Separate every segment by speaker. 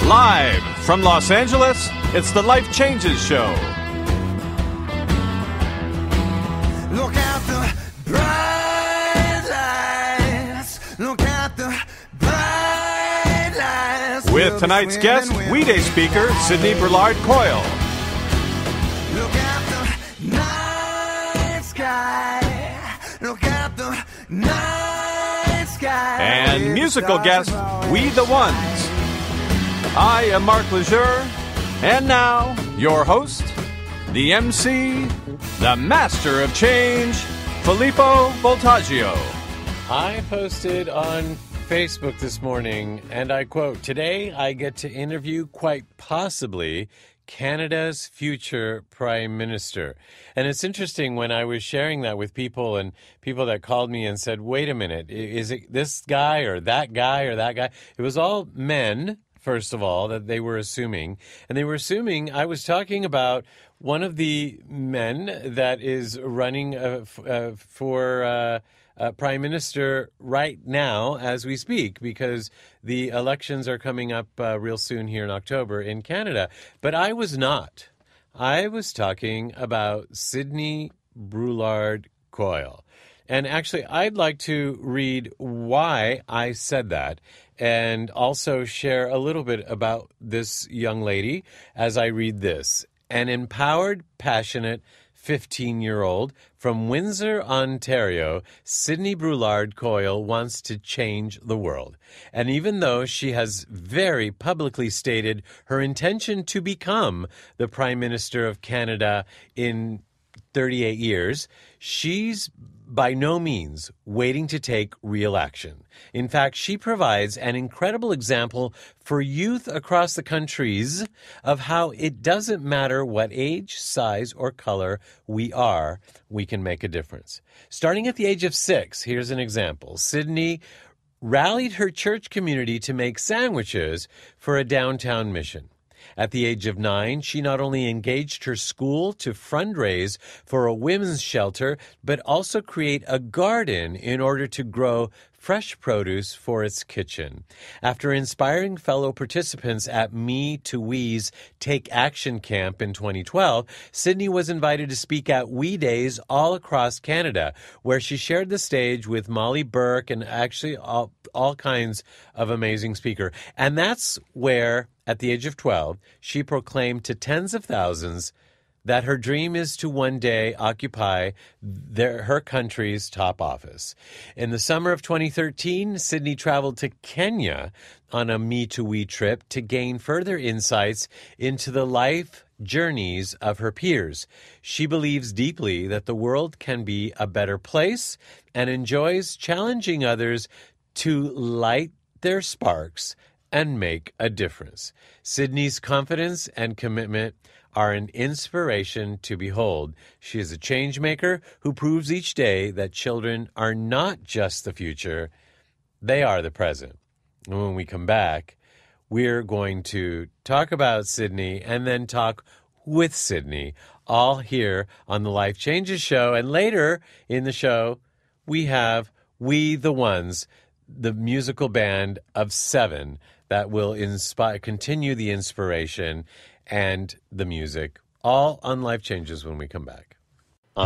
Speaker 1: Live from Los Angeles, it's the Life Changes Show.
Speaker 2: Look at the bright lights. Look at the bright lights.
Speaker 1: With tonight's guest, weekday speaker, Sydney Brouillard-Coyle.
Speaker 2: Look at the night sky. Look at the night sky.
Speaker 1: And musical guest, We the Ones. I am Mark Lejeune, and now, your host, the MC, the master of change, Filippo Voltaggio.
Speaker 3: I posted on Facebook this morning, and I quote, "Today I get to interview quite possibly Canada's future Prime Minister." And it's interesting when I was sharing that with people and people that called me and said, wait a minute, is it this guy or that guy or that guy? It was all men. First of all, that they were assuming. And they were assuming I was talking about one of the men that is running for Prime Minister right now as we speak, because the elections are coming up real soon here in October in Canada. But I was not. I was talking about Sydney Brouillard-Coyle. And actually, I'd like to read why I said that and also share a little bit about this young lady as I read this. An empowered, passionate 15-year-old from Windsor, Ontario, Sydney Brouillard-Coyle wants to change the world. And even though she has very publicly stated her intention to become the Prime Minister of Canada in 38 years, she's by no means waiting to take real action. In fact, she provides an incredible example for youth across the countries of how it doesn't matter what age, size, or color we are, we can make a difference. Starting at the age of 6, here's an example. Sydney rallied her church community to make sandwiches for a downtown mission. At the age of 9, she not only engaged her school to fundraise for a women's shelter, but also create a garden in order to grow fresh produce for its kitchen. After inspiring fellow participants at Me to We's Take Action Camp in 2012, Sydney was invited to speak at We Days all across Canada, where she shared the stage with Molly Burke and actually all kinds of amazing speakers. And that's where, at the age of 12, she proclaimed to tens of thousands that her dream is to one day occupy her country's top office. In the summer of 2013, Sydney traveled to Kenya on a Me to We trip to gain further insights into the life journeys of her peers. She believes deeply that the world can be a better place and enjoys challenging others to light their sparks and make a difference. Sydney's confidence and commitment are an inspiration to behold. She is a change maker who proves each day that children are not just the future, they are the present. And when we come back, we're going to talk about Sydney and then talk with Sydney, all here on the Life Changes Show. And later in the show, we have We the Ones, the musical band of 7 that will continue the inspiration and the music, all on Life Changes when we come back.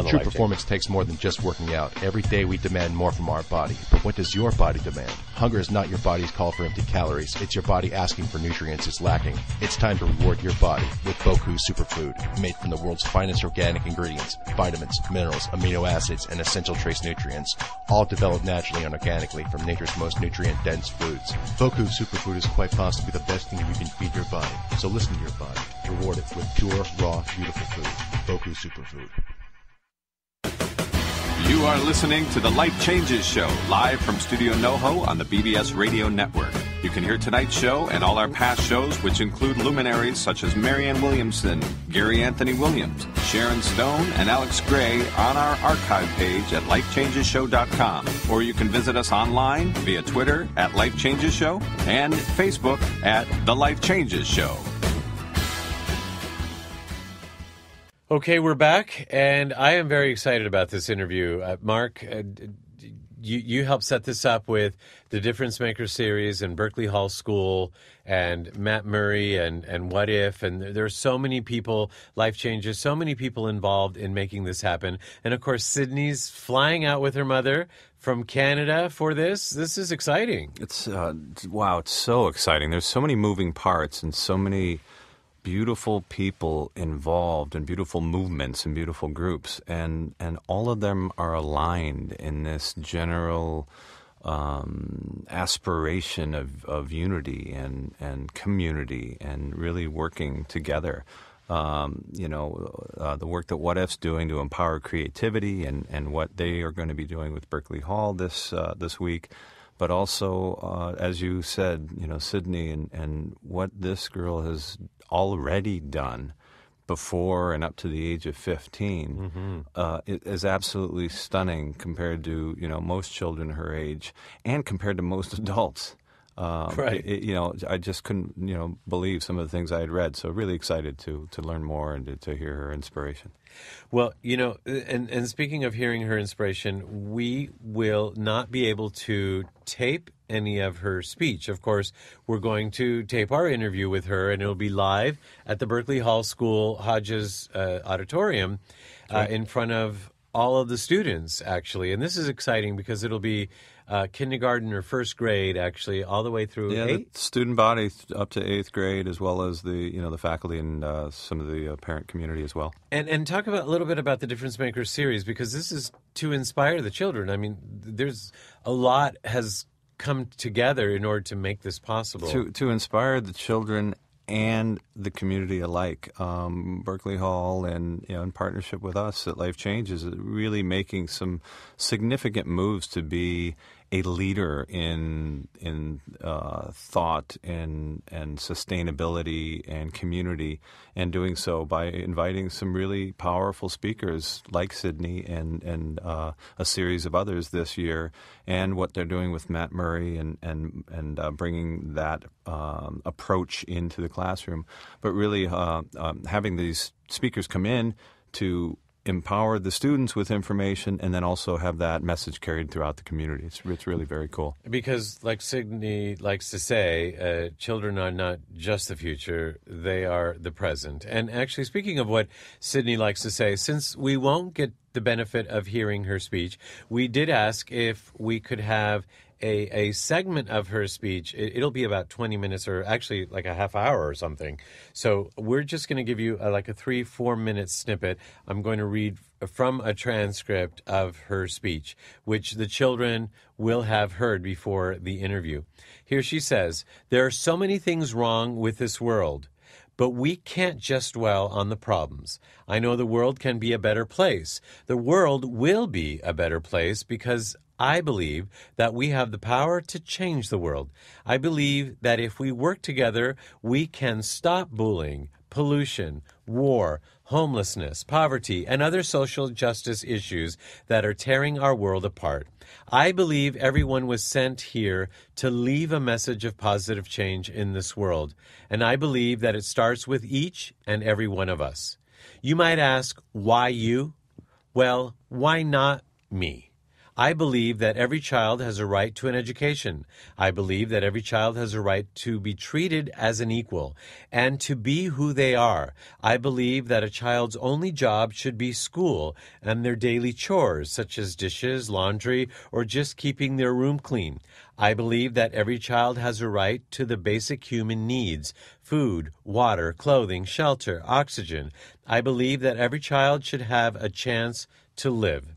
Speaker 4: True performance takes more than just working out. Every day we demand more from our body. But what does your body demand? Hunger is not your body's call for empty calories. It's your body asking for nutrients it's lacking. It's time to reward your body with Boku Superfood, made from the world's finest organic ingredients, vitamins, minerals, amino acids, and essential trace nutrients, all developed naturally and organically from nature's most nutrient-dense foods. Boku Superfood is quite possibly the best thing you can feed your body. So listen to your body. Reward it with pure, raw, beautiful food. Boku Superfood.
Speaker 1: You are listening to the Life Changes Show, live from Studio NoHo on the BBS Radio Network. You can hear tonight's show and all our past shows, which include luminaries such as Marianne Williamson, Gary Anthony Williams, Sharon Stone, and Alex Gray on our archive page at lifechangesshow.com. Or you can visit us online via Twitter at Life Changes Show and Facebook at The Life Changes Show.
Speaker 3: Okay, we're back, and I am very excited about this interview. Mark, you helped set this up with the Difference Maker series and Berkeley Hall School and Matt Murray and What If, and there are so many people, Life Changes, so many people involved in making this happen. And of course, Sydney's flying out with her mother from Canada for this. This is exciting.
Speaker 5: It's wow, it's so exciting. There's so many moving parts and so many beautiful people involved and beautiful movements and beautiful groups, and all of them are aligned in this general aspiration of unity and community and really working together. The work that What If's doing to empower creativity and what they are going to be doing with Berkeley Hall this week. But also, as you said, Sydney and what this girl has already done before and up to the age of 15 it is absolutely stunning compared to most children her age and compared to most adults.
Speaker 3: Right.
Speaker 5: I just couldn't believe some of the things I had read. So really excited to learn more and to hear her inspiration.
Speaker 3: Well, and speaking of hearing her inspiration, we will not be able to tape any of her speech. Of course, we're going to tape our interview with her, and it'll be live at the Berkeley Hall School Hodges Auditorium in front of all of the students, actually. And this is exciting because it'll be kindergarten or first grade, actually, all the way through 8th.
Speaker 5: The student body up to 8th grade, as well as the faculty and some of the parent community as well.
Speaker 3: And talk a little bit about the Difference Maker series, because this is to inspire the children. I mean, there's a lot has come together in order to make this possible.
Speaker 5: To inspire the children and the community alike. Berkeley Hall and in partnership with us at Life Changes is really making some significant moves to be a leader in thought and sustainability and community, and doing so by inviting some really powerful speakers like Sydney and a series of others this year, and what they're doing with Matt Murray and bringing that approach into the classroom, but really having these speakers come in to empower the students with information and then also have that message carried throughout the community. It's really very cool.
Speaker 3: Because, like Sydney likes to say, children are not just the future, they are the present. And actually, speaking of what Sydney likes to say, since we won't get the benefit of hearing her speech, we did ask if we could have a segment of her speech. It'll be about 20 minutes, or actually like a half hour or something. So we're just going to give you like a 3-4 minute snippet. I'm going to read from a transcript of her speech, which the children will have heard before the interview. Here she says, "There are so many things wrong with this world, but we can't just dwell on the problems. I know the world can be a better place. The world will be a better place because I believe that we have the power to change the world. I believe that if we work together, we can stop bullying, pollution, war, homelessness, poverty, and other social justice issues that are tearing our world apart. I believe everyone was sent here to leave a message of positive change in this world, and I believe that it starts with each and every one of us. You might ask, why you? Well, why not me? I believe that every child has a right to an education. I believe that every child has a right to be treated as an equal and to be who they are. I believe that a child's only job should be school and their daily chores, such as dishes, laundry, or just keeping their room clean. I believe that every child has a right to the basic human needs: food, water, clothing, shelter, oxygen. I believe that every child should have a chance to live.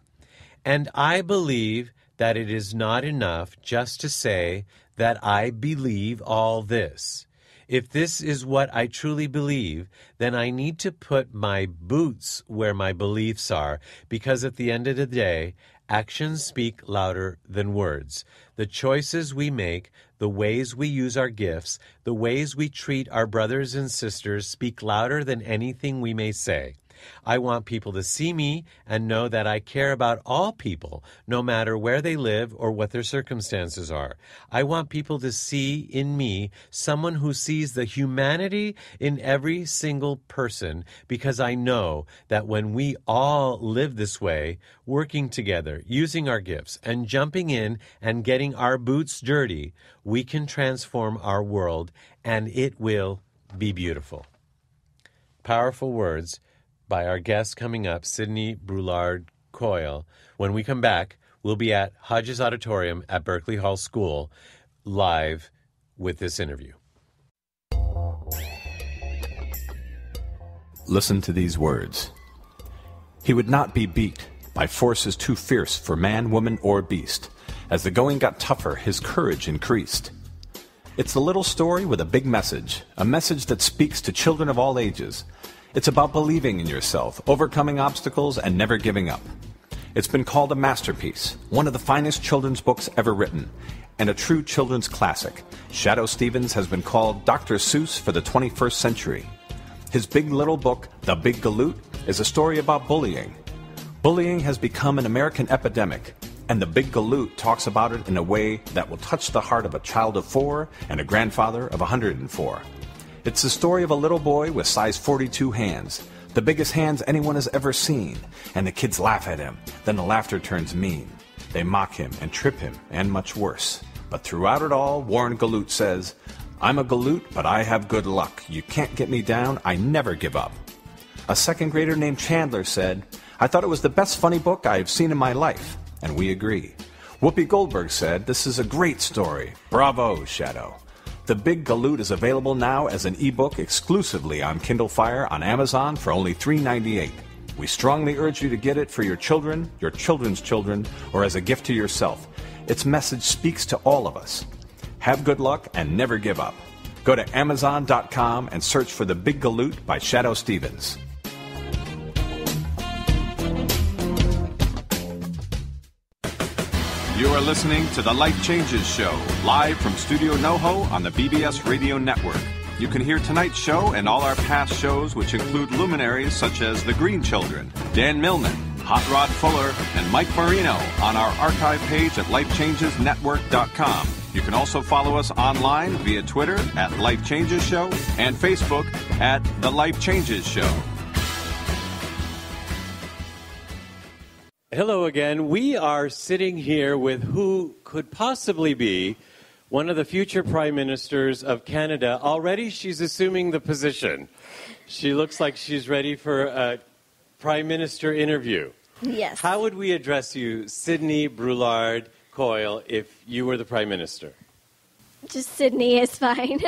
Speaker 3: And I believe that it is not enough just to say that I believe all this. If this is what I truly believe, then I need to put my boots where my beliefs are, because at the end of the day, actions speak louder than words. The choices we make, the ways we use our gifts, the ways we treat our brothers and sisters speak louder than anything we may say. I want people to see me and know that I care about all people, no matter where they live or what their circumstances are. I want people to see in me someone who sees the humanity in every single person, because I know that when we all live this way, working together, using our gifts, and jumping in and getting our boots dirty, we can transform our world, and it will be beautiful. Powerful words by our guest coming up, Sydney Brouillard-Coyle. When we come back, we'll be at Hodges Auditorium at Berkeley Hall School, live with this interview.
Speaker 6: Listen to these words. He would not be beat by forces too fierce for man, woman, or beast. As the going got tougher, his courage increased. It's a little story with a big message, a message that speaks to children of all ages. It's about believing in yourself, overcoming obstacles, and never giving up. It's been called a masterpiece, one of the finest children's books ever written, and a true children's classic. Shadoe Stevens has been called Dr. Seuss for the 21st century. His big little book, The Big Galoot, is a story about bullying. Bullying has become an American epidemic, and The Big Galoot talks about it in a way that will touch the heart of a child of 4 and a grandfather of 104. It's the story of a little boy with size 42 hands, the biggest hands anyone has ever seen, and the kids laugh at him. Then the laughter turns mean. They mock him and trip him, and much worse. But throughout it all, Warren Galoot says, "I'm a Galoot, but I have good luck. You can't get me down. I never give up." A second grader named Chandler said, "I thought it was the best funny book I have seen in my life." And we agree. Whoopi Goldberg said, "This is a great story. Bravo, Shadoe." The Big Galoot is available now as an ebook exclusively on Kindle Fire on Amazon for only $3.98. We strongly urge you to get it for your children, your children's children, or as a gift to yourself. Its message speaks to all of us. Have good luck and never give up. Go to Amazon.com and search for The Big Galoot by Shadoe Stevens.
Speaker 1: You are listening to The Life Changes Show, live from Studio NoHo on the BBS Radio Network. You can hear tonight's show and all our past shows, which include luminaries such as The Green Children, Dan Millman, Hot Rod Fuller, and Mike Marino on our archive page at lifechangesnetwork.com. You can also follow us online via Twitter at Life Changes Show and Facebook at The Life Changes Show.
Speaker 3: Hello again. We are sitting here with who could possibly be one of the future prime ministers of Canada. Already she's assuming the position. She looks like she's ready for a prime minister interview.
Speaker 7: Yes.
Speaker 3: How would we address you, Sydney Brouillard-Coyle, if you were the prime minister?
Speaker 7: Just Sydney is fine.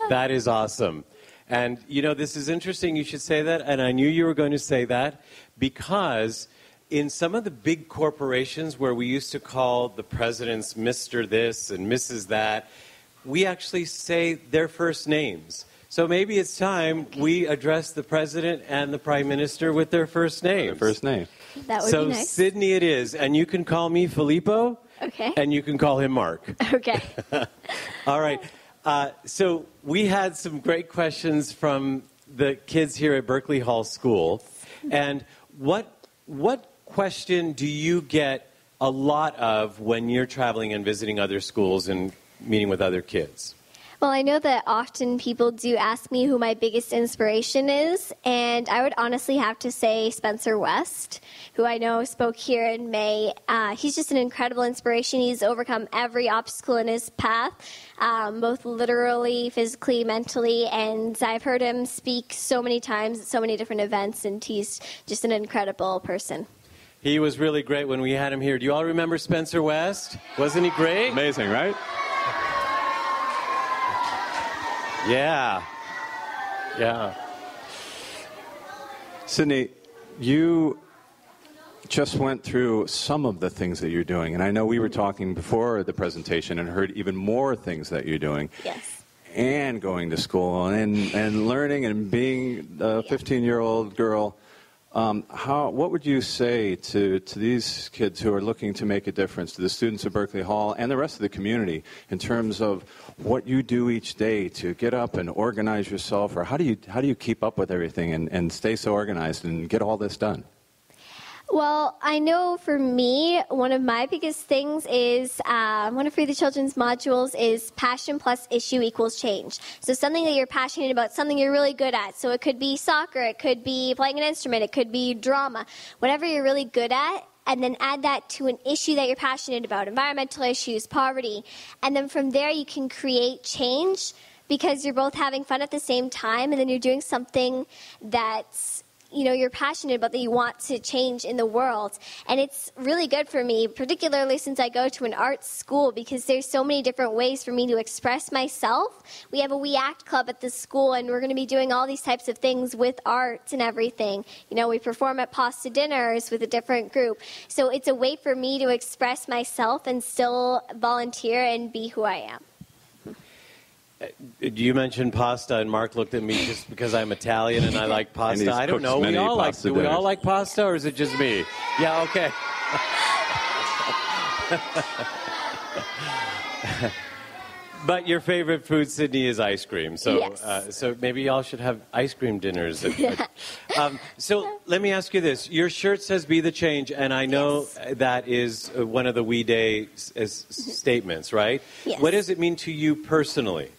Speaker 3: That is awesome. And, you know, this is interesting. You should say that. And I knew you were going to say that because in some of the big corporations where we used to call the presidents Mr. this and Mrs. that, we actually say their first names. So maybe it's time we address the president and the prime minister with their first names.
Speaker 5: Their first name.
Speaker 7: That would
Speaker 3: So
Speaker 7: be nice.
Speaker 3: Sydney it is. And you can call me Filippo.
Speaker 7: Okay.
Speaker 3: And you can call him Mark.
Speaker 7: Okay.
Speaker 3: All right. So we had some great questions from the kids here at Berkeley Hall School. And what question do you get a lot of when you're traveling and visiting other schools and meeting with other kids?
Speaker 7: Well, I know that often people do ask me who my biggest inspiration is, and I would honestly have to say Spencer West, who I know spoke here in May. He's just an incredible inspiration. He's overcome every obstacle in his path, both literally, physically, mentally, and I've heard him speak so many times at so many different events, and he's just an incredible person.
Speaker 3: He was really great when we had him here. Do you all remember Spencer West? Wasn't he great?
Speaker 5: Amazing, right?
Speaker 3: Yeah.
Speaker 6: Sydney, you just went through some of the things that you're doing, and I know we were talking before the presentation and heard even more things that you're doing.
Speaker 7: Yes.
Speaker 6: And going to school and learning and being a 15-year-old girl.
Speaker 5: What would you say to these kids who are looking to make a difference, to the students of Berkeley Hall and the rest of the community, in terms of what you do each day to get up and organize yourself, or how do you keep up with everything and stay so organized and get all this done?
Speaker 7: Well, I know for me, one of my biggest things is one of Free the Children's modules is passion plus issue equals change. So something that you're passionate about, something you're really good at. So it could be soccer, it could be playing an instrument, it could be drama, whatever you're really good at. And then add that to an issue that you're passionate about, environmental issues, poverty. And then from there you can create change because you're both having fun at the same time, and then you're doing something that's you're passionate about, that you want to change in the world. And it's really good for me, particularly since I go to an arts school, because there's so many different ways for me to express myself. We have a We Act club at the school, and we're going to be doing all these types of things with art and everything. We perform at pasta dinners with a different group. So it's a way for me to express myself and still volunteer and be who I am.
Speaker 3: You mentioned pasta, and Mark looked at me just because I'm Italian and I like pasta. I don't know. Do we all like pasta, or is it just me? Yeah, okay. But your favorite food, Sydney, is ice cream. So,
Speaker 7: yes.
Speaker 3: So maybe y'all should have ice cream dinners. So let me ask you this. Your shirt says "Be the Change," and I know that is one of the We Day statements, right?
Speaker 7: Yes.
Speaker 3: What does it mean to you personally?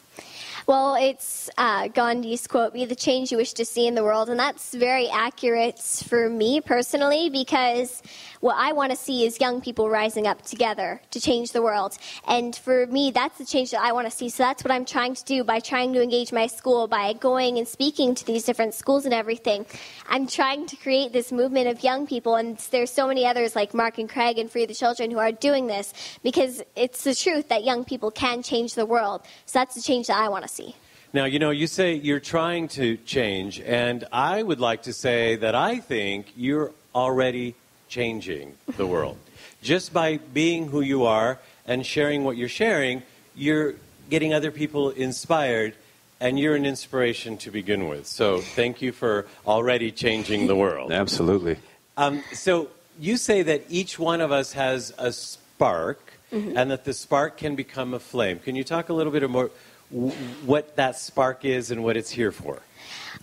Speaker 7: Well, it's Gandhi's quote, "Be the change you wish to see in the world." And that's very accurate for me personally, because what I want to see is young people rising up together to change the world. And for me, that's the change that I want to see. So that's what I'm trying to do by trying to engage my school, by going and speaking to these different schools and everything. I'm trying to create this movement of young people, and there's so many others like Mark and Craig and Free the Children who are doing this, because it's the truth that young people can change the world. So that's the change that I want to see.
Speaker 3: Now, you say you're trying to change, and I would like to say that I think you're already changing the world. Just by being who you are and sharing what you're sharing, you're getting other people inspired, and you're an inspiration to begin with. So thank you for already changing the world.
Speaker 5: Absolutely.
Speaker 3: So you say that each one of us has a spark, and that the spark can become a flame. Can you talk a little bit more what that spark is and what it's here for?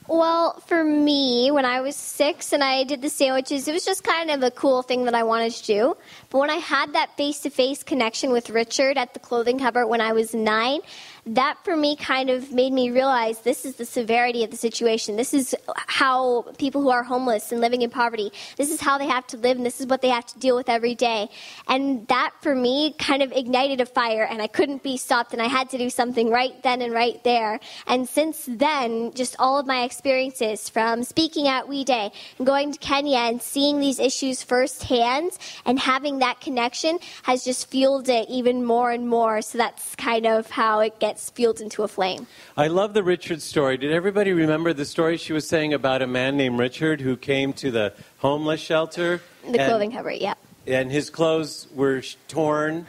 Speaker 7: Well, for me, when I was 6 and I did the sandwiches, it was just kind of a cool thing that I wanted to do. But when I had that face-to-face connection with Richard at the clothing cupboard when I was 9, that for me kind of made me realize this is the severity of the situation. This is how people who are homeless and living in poverty, this is how they have to live, and this is what they have to deal with every day. And that for me kind of ignited a fire, and I couldn't be stopped, and I had to do something right then and right there. And since then, just all of my experiences from speaking at We Day and going to Kenya and seeing these issues firsthand and having that connection has just fueled it even more and more. So that's kind of how it gets fueled into a flame.
Speaker 3: I love the Richard story. Did everybody remember the story she was saying about a man named Richard who came to the homeless shelter?
Speaker 7: The clothing cupboard, yeah.
Speaker 3: And his clothes were torn,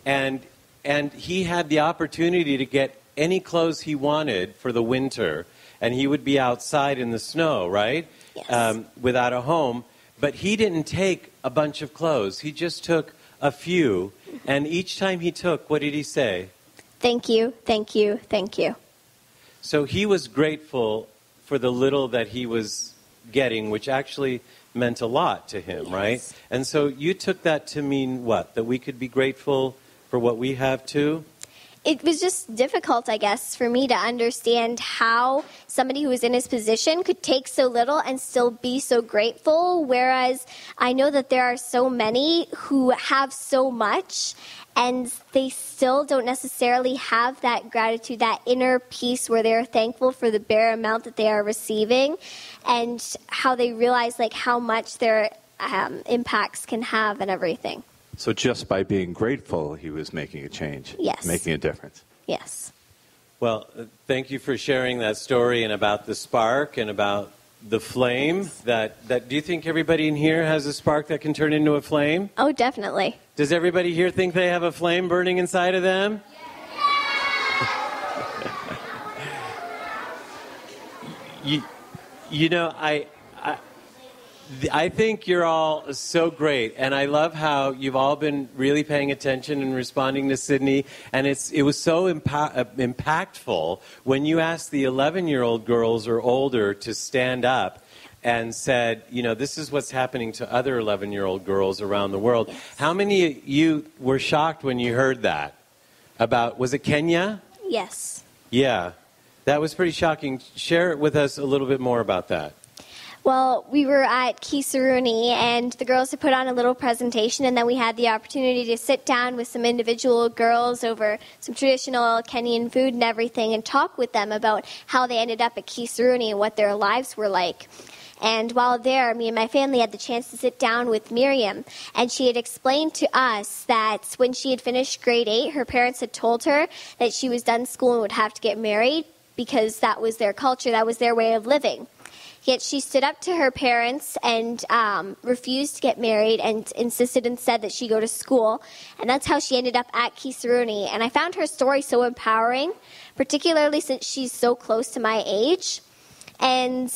Speaker 3: and he had the opportunity to get any clothes he wanted for the winter, and he would be outside in the snow, right?
Speaker 7: Yes.
Speaker 3: Without a home. But he didn't take a bunch of clothes. He just took a few, and each time he took, what did he say?
Speaker 7: Thank you, thank you, thank you.
Speaker 3: So he was grateful for the little that he was getting, which actually meant a lot to him, right? And so you took that to mean what? That we could be grateful for what we have too?
Speaker 7: It was just difficult, I guess, for me to understand how somebody who was in his position could take so little and still be so grateful, whereas I know that there are so many who have so much and they still don't necessarily have that gratitude, that inner peace where they're thankful for the bare amount that they are receiving, and how they realize like how much their impacts can have and everything.
Speaker 5: So just by being grateful, he was making a change.
Speaker 7: Yes.
Speaker 5: Making a difference.
Speaker 7: Yes.
Speaker 3: Well, thank you for sharing that story and about the spark and about the flame. That do you think everybody in here has a spark that can turn into a flame?
Speaker 7: Oh, definitely.
Speaker 3: Does everybody here think they have a flame burning inside of them? You know, I think you're all so great, and I love how you've all been really paying attention and responding to Sydney, and it was so impactful when you asked the 11-year-old girls or older to stand up and said, this is what's happening to other 11-year-old girls around the world. Yes. How many of you were shocked when you heard that? Was it Kenya?
Speaker 7: Yes.
Speaker 3: Yeah, that was pretty shocking. Share it with us a little bit more about that.
Speaker 7: Well, we were at Kisaruni, and the girls had put on a little presentation, and then we had the opportunity to sit down with some individual girls over some traditional Kenyan food and everything and talk with them about how they ended up at Kisaruni and what their lives were like. And while there, me and my family had the chance to sit down with Miriam, and she had explained to us that when she had finished grade 8, her parents had told her that she was done school and would have to get married because that was their culture, that was their way of living. Yet she stood up to her parents and refused to get married and insisted instead that she go to school. And that's how she ended up at Kisaruni. And I found her story so empowering, particularly since she's so close to my age. And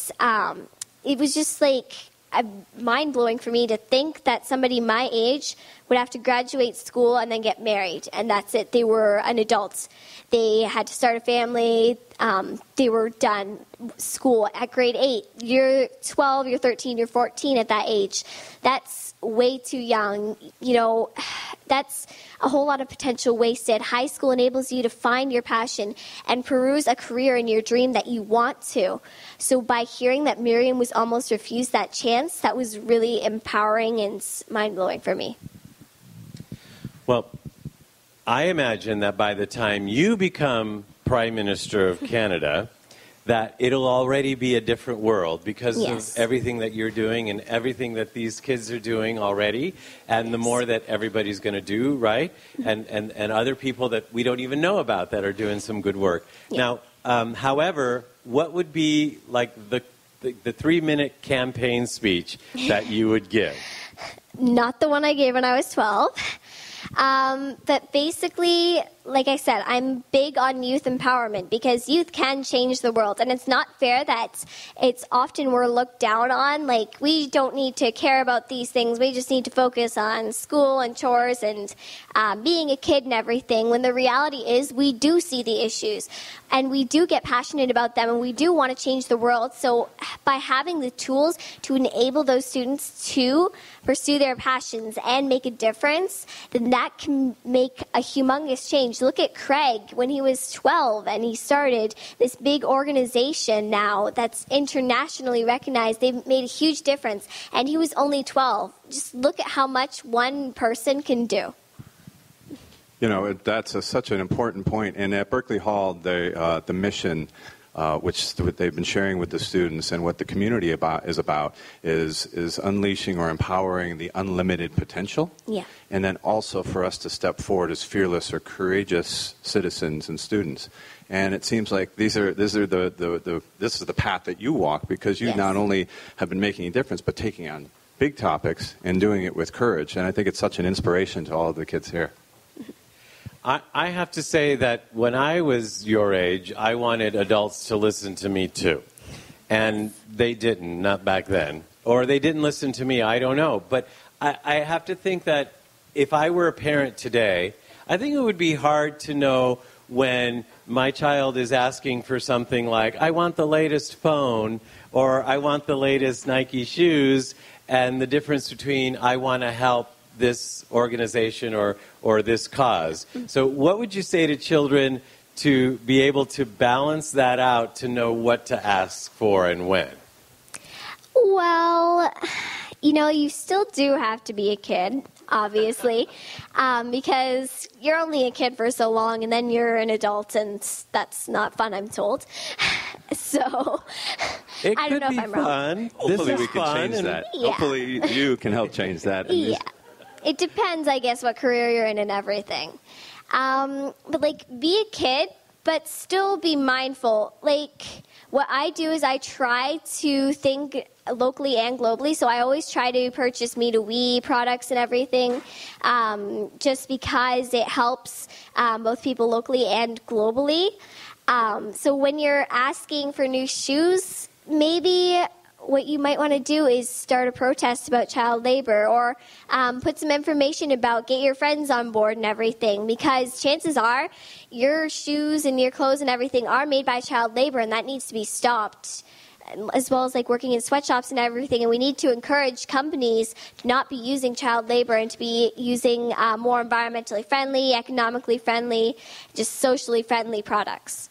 Speaker 7: it was just mind-blowing for me to think that somebody my age would have to graduate school and then get married. And that's it. They were an adult. They had to start a family. They were done school at grade 8. You're 12, you're 13, you're 14 at that age. That's way too young. That's a whole lot of potential wasted. High school enables you to find your passion and peruse a career in your dream that you want to. So by hearing that Miriam was almost refused that chance, that was really empowering and mind-blowing for me.
Speaker 3: Well, I imagine that by the time you become Prime Minister of Canada, that it'll already be a different world because
Speaker 7: yes.
Speaker 3: of everything that you're doing and everything that these kids are doing already, and yes. the more that everybody's going to do, right? And other people that we don't even know about that are doing some good work. Yeah. Now, however, what would be like the 3-minute campaign speech that you would give?
Speaker 7: Not the one I gave when I was 12. But basically, like I said, I'm big on youth empowerment because youth can change the world. And it's not fair that it's often we're looked down on. Like, we don't need to care about these things. We just need to focus on school and chores and being a kid and everything. When the reality is we do see the issues and we do get passionate about them and we do want to change the world. So by having the tools to enable those students to pursue their passions and make a difference, then that can make a humongous change. Look at Craig when he was 12 and he started this big organization now that's internationally recognized. They've made a huge difference, and he was only 12. Just look at how much one person can do.
Speaker 8: That's such an important point. And at Berkeley Hall, the mission, which they've been sharing with the students and what the community is unleashing or empowering the unlimited potential. Yeah. And then also for us to step forward as fearless or courageous citizens and students. And it seems like this is the path that you walk, because you yes. not only have been making a difference, but taking on big topics and doing it with courage. And I think it's such an inspiration to all of the kids here.
Speaker 3: I have to say that when I was your age, I wanted adults to listen to me too. And they didn't, not back then. Or they didn't listen to me, I don't know. But I have to think that if I were a parent today, I think it would be hard to know when my child is asking for something like, I want the latest phone, or I want the latest Nike shoes, and the difference between I want to help this organization or this cause. So what would you say to children to be able to balance that out, to know what to ask for and when?
Speaker 7: Well, you still do have to be a kid, obviously, because you're only a kid for so long, and then you're an adult, and that's not fun, I'm told. So, I don't know if I'm wrong.
Speaker 8: Hopefully we can change that.
Speaker 7: Yeah.
Speaker 8: Hopefully you can help change that.
Speaker 7: Yeah. It depends, I guess, what career you're in and everything. But, be a kid, but still be mindful. What I do is I try to think locally and globally, so I always try to purchase Me to We products and everything, just because it helps both people locally and globally. So when you're asking for new shoes, maybe what you might want to do is start a protest about child labor, or put some information about, get your friends on board and everything, because chances are your shoes and your clothes and everything are made by child labor, and that needs to be stopped, as well as like working in sweatshops and everything. And we need to encourage companies to not be using child labor and to be using more environmentally friendly, economically friendly, just socially friendly products.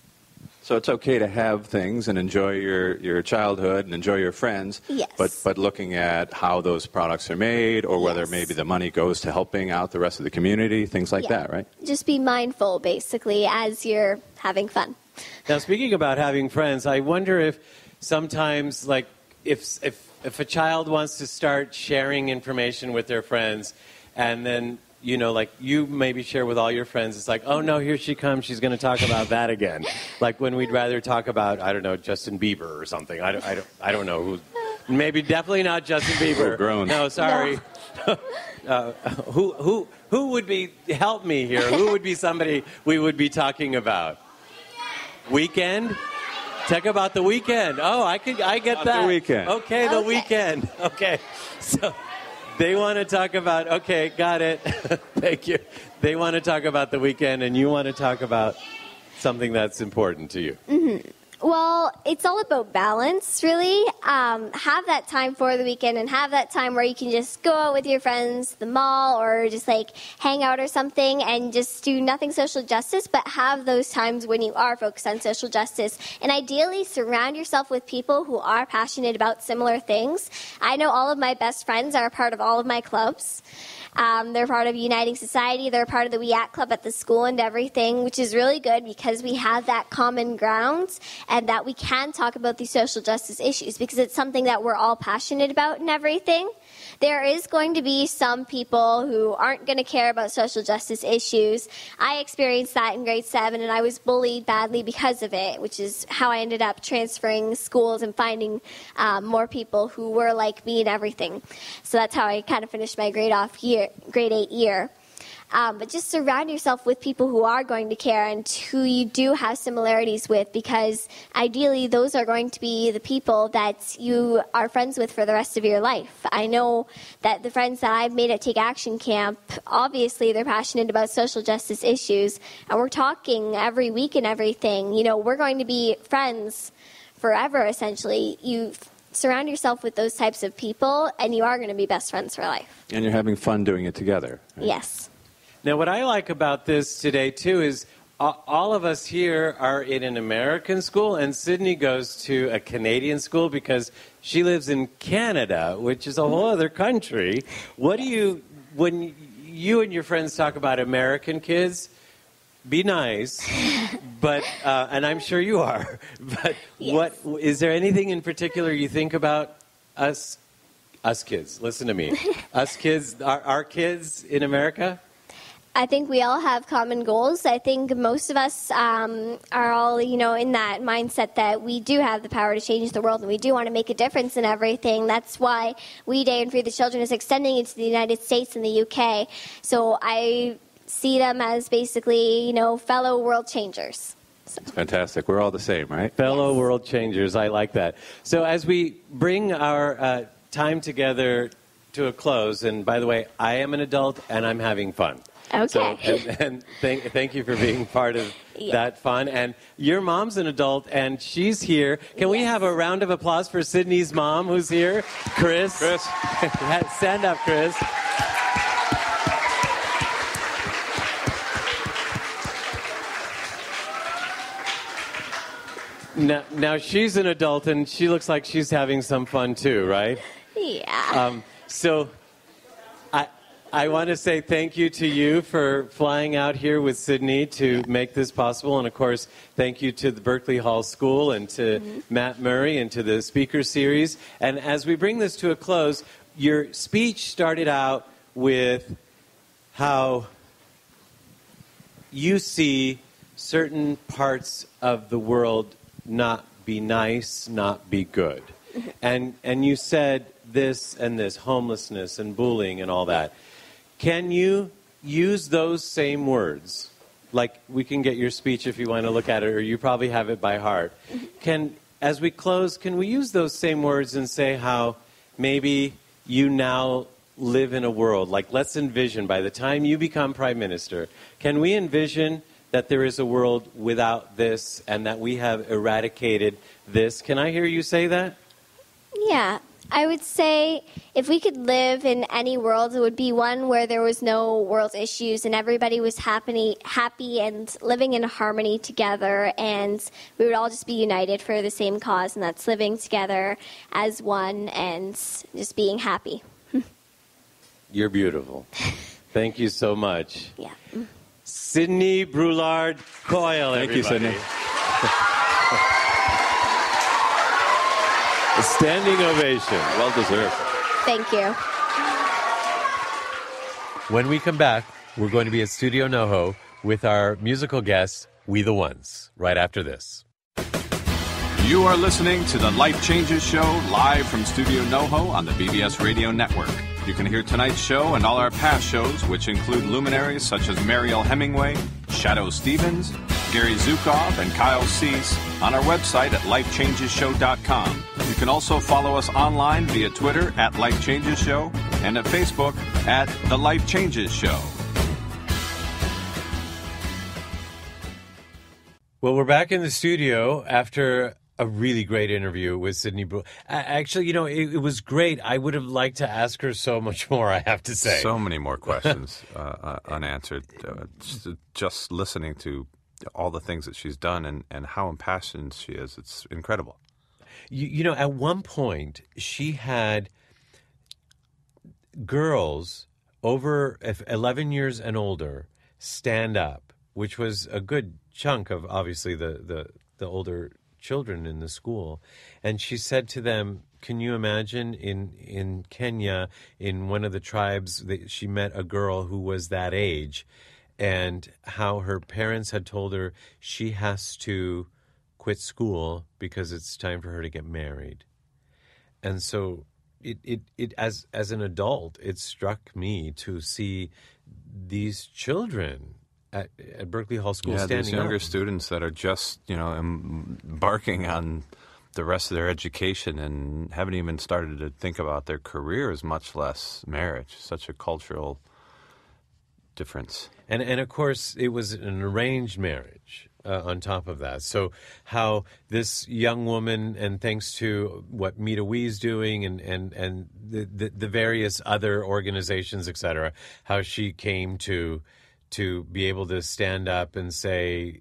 Speaker 8: So it's okay to have things and enjoy your childhood and enjoy your friends,
Speaker 7: yes,
Speaker 8: but looking at how those products are made, or whether
Speaker 7: yes,
Speaker 8: maybe the money goes to helping out the rest of the community, things like that, right?
Speaker 7: Just be mindful, basically, as you're having fun.
Speaker 3: Now, speaking about having friends, I wonder if sometimes, like, if a child wants to start sharing information with their friends, and then, you know, like you maybe share with all your friends, it's like, oh no, here she comes, she's going to talk about that again. Like when we'd rather talk about, I don't know, Justin Bieber or something. I don't know who. Maybe definitely not Justin Bieber.
Speaker 8: Grown.
Speaker 3: No, sorry. No. Who would be, help me here, who would be somebody we would be talking about? Weekend? Talk about the weekend. Oh, I get that.
Speaker 8: The weekend.
Speaker 3: Okay, the weekend. Okay. So they want to talk about, okay, got it. Thank you. They want to talk about the weekend, and you want to talk about something that's important to you.
Speaker 7: Mm-hmm. Well, it's all about balance, really. Have that time for the weekend, and have that time where you can just go out with your friends, the mall, or just like hang out or something, and just do nothing social justice, but have those times when you are focused on social justice. And ideally, surround yourself with people who are passionate about similar things. I know all of my best friends are a part of all of my clubs. They're part of Uniting Society. They're part of the We Act Club at the school and everything, which is really good because we have that common ground and that we can talk about these social justice issues because it's something that we're all passionate about and everything. There is going to be some people who aren't going to care about social justice issues. I experienced that in grade 7, and I was bullied badly because of it, which is how I ended up transferring schools and finding more people who were like me and everything. So that's how I kind of finished my grade 8 year. But just surround yourself with people who are going to care and who you do have similarities with, because ideally those are going to be the people that you are friends with for the rest of your life. I know that the friends that I've made at Take Action Camp, obviously they're passionate about social justice issues, and we're talking every week and everything. You know, we're going to be friends forever, essentially. You surround yourself with those types of people, and you are going to be best friends for life.
Speaker 8: And you're having fun doing it together. Right?
Speaker 7: Yes.
Speaker 3: Now, what I like about this today, too, is all of us here are in an American school, and Sydney goes to a Canadian school because she lives in Canada, which is a whole other country. What do you, when you and your friends talk about American kids, be nice, but, and I'm sure you are, but yes. What, is there anything in particular you think about us kids? Listen to me. Us kids, our kids in America?
Speaker 7: I think we all have common goals. I think most of us are all, you know, in that mindset that we do have the power to change the world and we do want to make a difference in everything. That's why We Day and Free the Children is extending into the United States and the UK. So I see them as basically, you know, fellow world changers. So.
Speaker 8: It's fantastic. We're all the same, right?
Speaker 3: Fellow world changers. I like that. So as we bring our time together to a close, and by the way, I am an adult and I'm having fun.
Speaker 7: Okay.
Speaker 3: So, and thank you for being part of that fun. And your mom's an adult, and she's here. Can we have a round of applause for Sydney's mom, who's here? Chris. Stand up, Chris. Now she's an adult, and she looks like she's having some fun too, right?
Speaker 7: Yeah.
Speaker 3: So I want to say thank you to you for flying out here with Sydney to make this possible. And, of course, thank you to the Berkeley Hall School and to Matt Murray and to the speaker series. And as we bring this to a close, your speech started out with how you see certain parts of the world not be nice, not be good. And you said this and this, homelessness and bullying and all that. Can you use those same words? Like, we can get your speech if you want to look at it, or you probably have it by heart. Can as we close, can we use those same words and say how maybe you now live in a world, like let's envision by the time you become prime minister, can we envision that there is a world without this and that we have eradicated this? Can I hear you say that?
Speaker 7: Yeah, I would say if we could live in any world, it would be one where there was no world issues and everybody was happy and living in harmony together, and we would all just be united for the same cause, and that's living together as one and just being happy.
Speaker 3: You're beautiful. Thank you so much.
Speaker 7: Yeah.
Speaker 3: Sydney Brouillard-Coyle,
Speaker 8: Thank you, Sydney.
Speaker 3: A standing ovation. Well deserved.
Speaker 7: Thank you.
Speaker 3: When we come back, we're going to be at Studio NoHo with our musical guest, We the Ones, right after this.
Speaker 1: You are listening to the Life Changes Show live from Studio NoHo on the BBS Radio Network. You can hear tonight's show and all our past shows, which include luminaries such as Mariel Hemingway, Shadow Stevens, Gary Zukov, and Kyle Cease on our website at lifechangeshow.com. You can also follow us online via Twitter at Life Changes Show and at Facebook at The Life Changes Show.
Speaker 3: Well, we're back in the studio after a really great interview with Sydney Brouillard. Actually, you know, it was great. I would have liked to ask her so much more, I have to say.
Speaker 5: So many more questions unanswered. Just listening to all the things that she's done and how impassioned she is, it's incredible.
Speaker 3: You know, at one point, she had girls over 11 years and older stand up, which was a good chunk of, obviously, the older children in the school. And she said to them, can you imagine in Kenya, in one of the tribes, that she met a girl who was that age, and how her parents had told her she has to quit school because it's time for her to get married. And so it as an adult, it struck me to see these children at Berkeley Hall School standing
Speaker 5: these younger
Speaker 3: up.
Speaker 5: students that are just, embarking on the rest of their education and haven't even started to think about their careers, much less marriage. Such a cultural difference.
Speaker 3: And of course, it was an arranged marriage on top of that. So how this young woman, and thanks to what Mita Wee's doing and the various other organizations, et cetera, how she came to be able to stand up and say,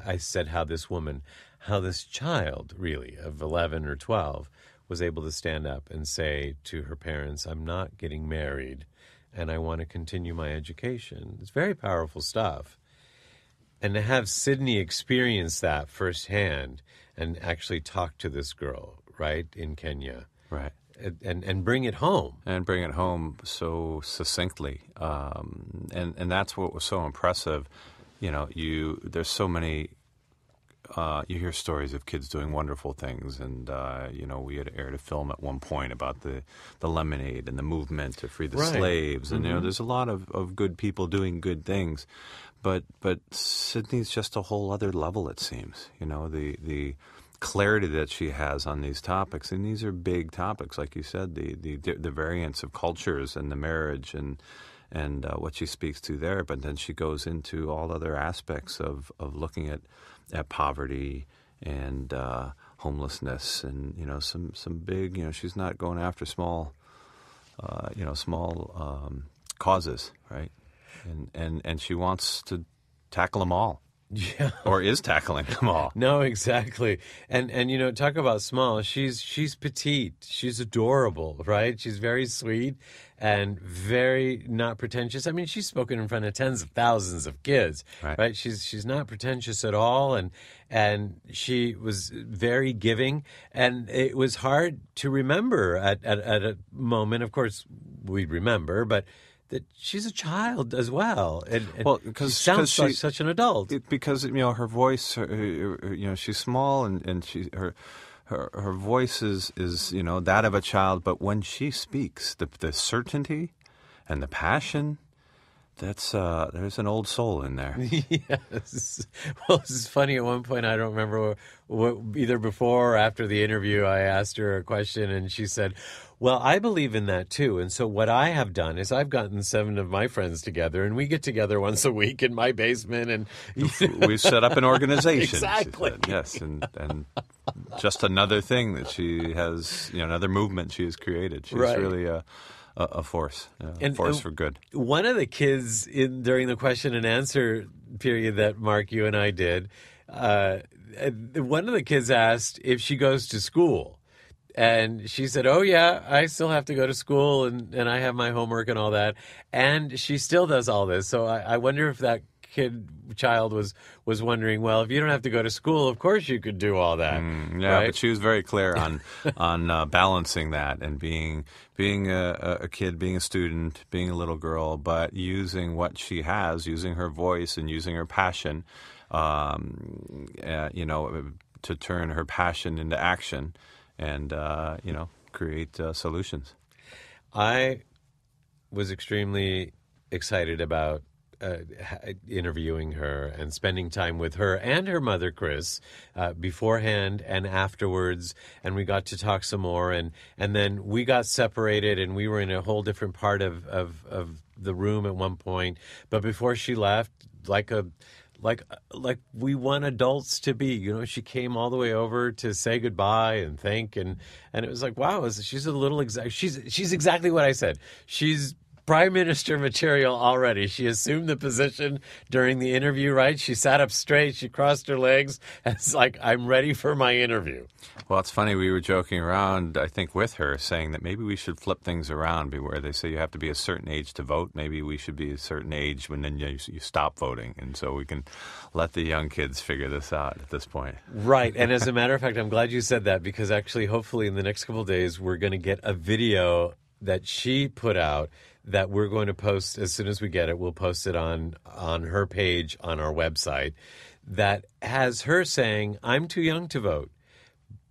Speaker 3: I said how this child really of 11 or 12 was able to stand up and say to her parents, I'm not getting married and I want to continue my education. It's very powerful stuff. And to have Sydney experience that firsthand and actually talk to this girl, right, in Kenya.
Speaker 5: Right.
Speaker 3: And bring it home.
Speaker 5: And bring it home so succinctly. And that's what was so impressive. There's so many, you hear stories of kids doing wonderful things. And, we had aired a film at one point about the lemonade and the movement to free the slaves. And, there's a lot of good people doing good things. But Sydney's just a whole other level, it seems. The clarity that she has on these topics, and these are big topics, like you said, the variance of cultures and the marriage and what she speaks to there. But then she goes into all other aspects of looking at poverty and homelessness and some big, she's not going after small causes, right? And she wants to tackle them all.
Speaker 3: Yeah.
Speaker 5: Or is tackling them all.
Speaker 3: No, exactly. And talk about small. She's petite. She's adorable, right? She's very sweet and very not pretentious. I mean, she's spoken in front of tens of thousands of kids, right? She's not pretentious at all, and she was very giving. And it was hard to remember at a moment. Of course, we'd remember, but that she's a child as well, and because she sounds like such an adult.
Speaker 5: Because her voice, she's small, and her voice is that of a child. But when she speaks, the certainty and the passion, there's an old soul in there.
Speaker 3: Yes. Well, this is funny. At one point, I don't remember either before or after the interview, I asked her a question, and she said, well, I believe in that too. And so what I have done is I've gotten 7 of my friends together, and we get together once a week in my basement. And
Speaker 5: we've set up an organization.
Speaker 3: Exactly.
Speaker 5: She said. Yes, and just another thing that she has, another movement she has created. She's really a force, for good.
Speaker 3: One of the kids during the question and answer period that Mark, you and I did, one of the kids asked if she goes to school. And she said, oh, yeah, I still have to go to school and I have my homework and all that. And she still does all this. So I wonder if that child was wondering, well, if you don't have to go to school, of course you could do all that.
Speaker 5: Right? But she was very clear on balancing that and being a kid, being a student, being a little girl, but using what she has, using her voice and using her passion, to turn her passion into action. And, create solutions.
Speaker 3: I was extremely excited about interviewing her and spending time with her and her mother, Chris, beforehand and afterwards. And we got to talk some more. And then we got separated and we were in a whole different part of the room at one point. But before she left, like we want adults to be, she came all the way over to say goodbye and thank, and it was like, wow, she's a little she's exactly what I said. She's Prime Minister material already. She assumed the position during the interview, right? She sat up straight, she crossed her legs, and it's like, I'm ready for my interview.
Speaker 5: Well, it's funny, we were joking around, I think, with her, saying that maybe we should flip things around, where they say you have to be a certain age to vote. Maybe we should be a certain age when then you stop voting. And so we can let the young kids figure this out at this point.
Speaker 3: Right. And as a matter of fact, I'm glad you said that, because actually, hopefully in the next couple of days, we're going to get a video that she put out that we're going to post as soon as we get it. We'll post it on her page on our website that has her saying, I'm too young to vote,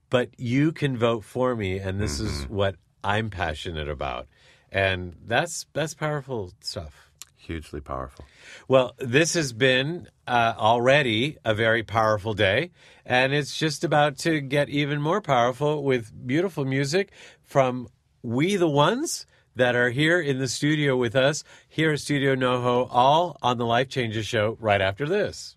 Speaker 3: but you can vote for me, and this is what I'm passionate about. And that's powerful stuff.
Speaker 5: Hugely powerful.
Speaker 3: Well, this has been already a very powerful day, and it's just about to get even more powerful with beautiful music from We the Ones that are here in the studio with us, here at Studio NoHo, all on the Life Changes Show right after this.